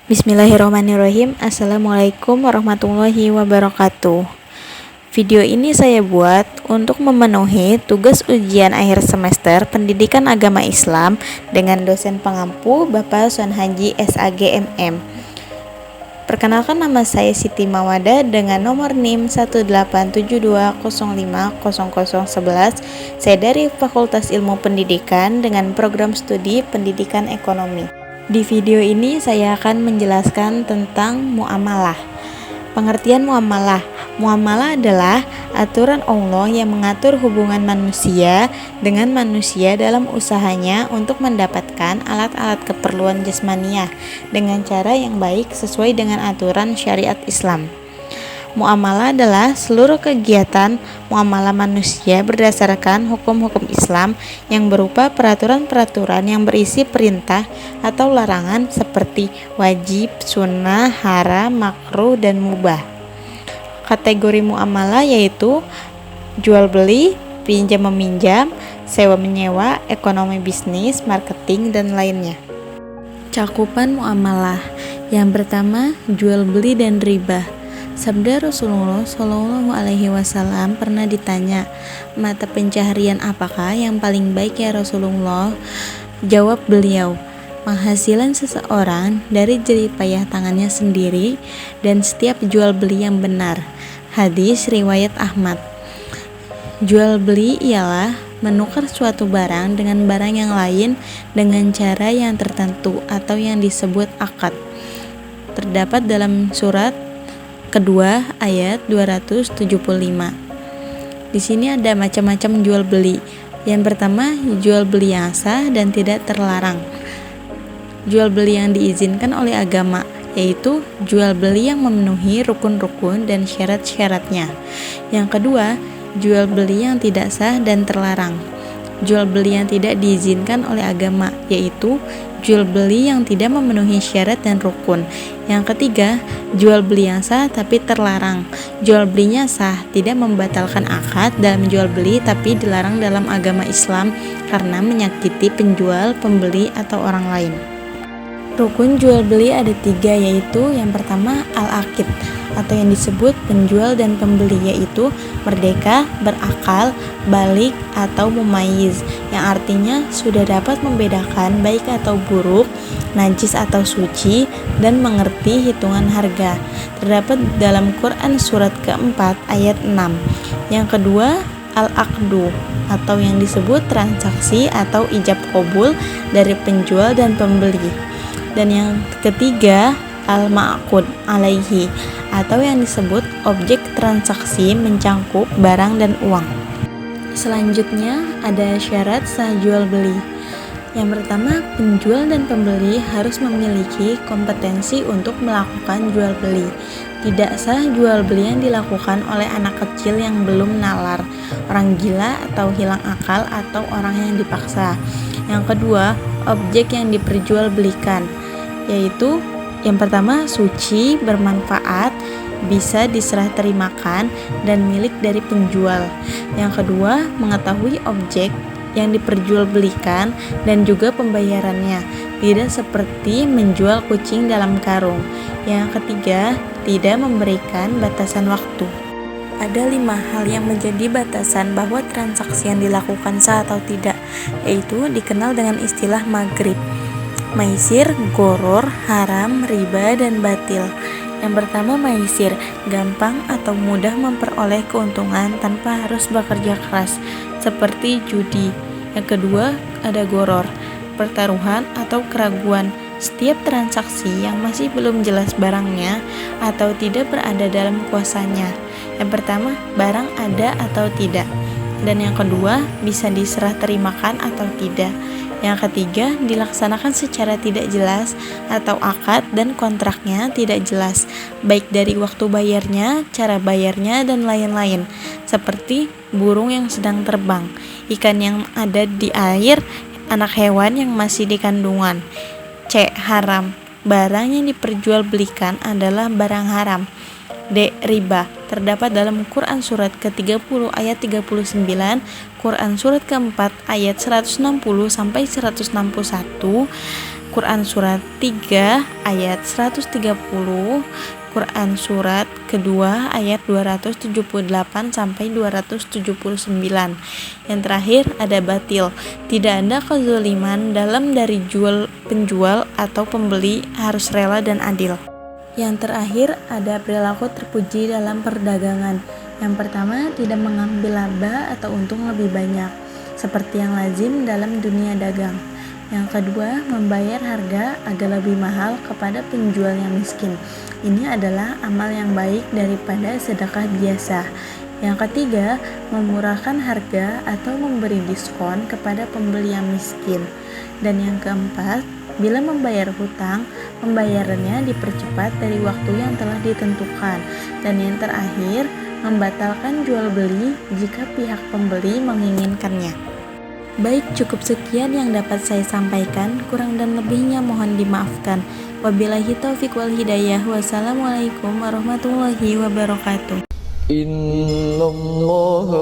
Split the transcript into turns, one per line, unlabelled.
Bismillahirrahmanirrahim. Assalamualaikum warahmatullahi wabarakatuh. Video ini saya buat untuk memenuhi tugas ujian akhir semester Pendidikan Agama Islam dengan dosen pengampu Bapak Son Haji SAGMM. Perkenalkan, nama saya Siti Mawada dengan nomor NIM 18720500011. Saya dari Fakultas Ilmu Pendidikan dengan program studi Pendidikan Ekonomi. Di video ini saya akan menjelaskan tentang muamalah. Pengertian muamalah. Muamalah adalah aturan Allah yang mengatur hubungan manusia dengan manusia dalam usahanya untuk mendapatkan alat-alat keperluan jasmaniah dengan cara yang baik sesuai dengan aturan syariat Islam. Muamalah adalah seluruh kegiatan muamalah manusia berdasarkan hukum-hukum Islam yang berupa peraturan-peraturan yang berisi perintah atau larangan seperti wajib, sunnah, haram, makruh, dan mubah. Kategori muamalah yaitu jual beli, pinjam meminjam, sewa menyewa, ekonomi bisnis, marketing, dan lainnya. Cakupan muamalah. Yang pertama, jual beli dan riba. Sabda Rasulullah Shallallahu Alaihi Wasallam pernah ditanya, mata pencaharian apakah yang paling baik ya Rasulullah? Jawab beliau, penghasilan seseorang dari jerih payah tangannya sendiri dan setiap jual beli yang benar. Hadis riwayat Ahmad. Jual beli ialah menukar suatu barang dengan barang yang lain dengan cara yang tertentu atau yang disebut akad. Terdapat dalam surat kedua ayat 275. Di sini ada macam-macam jual beli. Yang pertama, jual beli yang sah dan tidak terlarang. Jual beli yang diizinkan oleh agama, yaitu jual beli yang memenuhi rukun-rukun dan syarat-syaratnya. Yang kedua, jual beli yang tidak sah dan terlarang. Jual beli yang tidak diizinkan oleh agama, yaitu jual beli yang tidak memenuhi syarat dan rukun. Yang ketiga, jual beli yang sah tapi terlarang. Jual belinya sah, tidak membatalkan akad dalam jual beli tapi dilarang dalam agama Islam karena menyakiti penjual, pembeli, atau orang lain. Rukun jual beli ada 3, yaitu yang pertama al-aqid atau yang disebut penjual dan pembeli, yaitu merdeka, berakal, balik, atau mumayyiz, yang artinya sudah dapat membedakan baik atau buruk, najis atau suci, dan mengerti hitungan harga. Terdapat dalam Quran surat keempat ayat 6. Yang kedua al-aqdu atau yang disebut transaksi atau ijab qabul dari penjual dan pembeli. Dan yang ketiga al-ma'qud alaihi atau yang disebut objek transaksi mencangkup barang dan uang. Selanjutnya ada syarat sah jual beli. Yang pertama, penjual dan pembeli harus memiliki kompetensi untuk melakukan jual beli. Tidak sah jual beli yang dilakukan oleh anak kecil yang belum nalar, orang gila atau hilang akal, atau orang yang dipaksa. Yang kedua, objek yang diperjualbelikan, yaitu yang pertama suci, bermanfaat, bisa diserah terimakan, dan milik dari penjual. Yang kedua, mengetahui objek yang diperjualbelikan dan juga pembayarannya, tidak seperti menjual kucing dalam karung. Yang ketiga, tidak memberikan batasan waktu. Ada 5 hal yang menjadi batasan bahwa transaksi yang dilakukan sah atau tidak, yaitu dikenal dengan istilah maghrib, maisir, goror, haram, riba, dan batil. Yang pertama, maisir, gampang atau mudah memperoleh keuntungan tanpa harus bekerja keras, seperti judi. Yang kedua, ada goror, pertaruhan atau keraguan. Setiap transaksi yang masih belum jelas barangnya atau tidak berada dalam kuasanya. Yang pertama, barang ada atau tidak. Dan yang kedua, bisa diserah terimakan atau tidak. Yang ketiga, dilaksanakan secara tidak jelas atau akad dan kontraknya tidak jelas, baik dari waktu bayarnya, cara bayarnya, dan lain-lain, seperti burung yang sedang terbang, ikan yang ada di air, anak hewan yang masih di kandungan. C. Haram. Barang yang diperjualbelikan adalah barang haram. D. Riba. Terdapat dalam Quran surat ke-30 ayat 39, Quran surat ke-4 ayat 160 sampai 161, Quran surat 3 ayat 130, Quran surat kedua ayat 278 sampai 279. Yang terakhir ada batil. Tidak ada kezaliman dalam dari jual penjual atau pembeli, harus rela dan adil. Yang terakhir ada perilaku terpuji dalam perdagangan. Yang pertama, tidak mengambil laba atau untung lebih banyak, seperti yang lazim dalam dunia dagang. Yang kedua, membayar harga agak lebih mahal kepada penjual yang miskin. Ini adalah amal yang baik daripada sedekah biasa. Yang ketiga, memurahkan harga atau memberi diskon kepada pembeli yang miskin. Dan yang keempat, bila membayar hutang, pembayarannya dipercepat dari waktu yang telah ditentukan. Dan yang terakhir, membatalkan jual beli jika pihak pembeli menginginkannya. Baik, cukup sekian yang dapat saya sampaikan. Kurang dan lebihnya mohon dimaafkan. Wabillahi taufiq wal hidayah. Wassalamualaikum warahmatullahi wabarakatuh.
Innallaha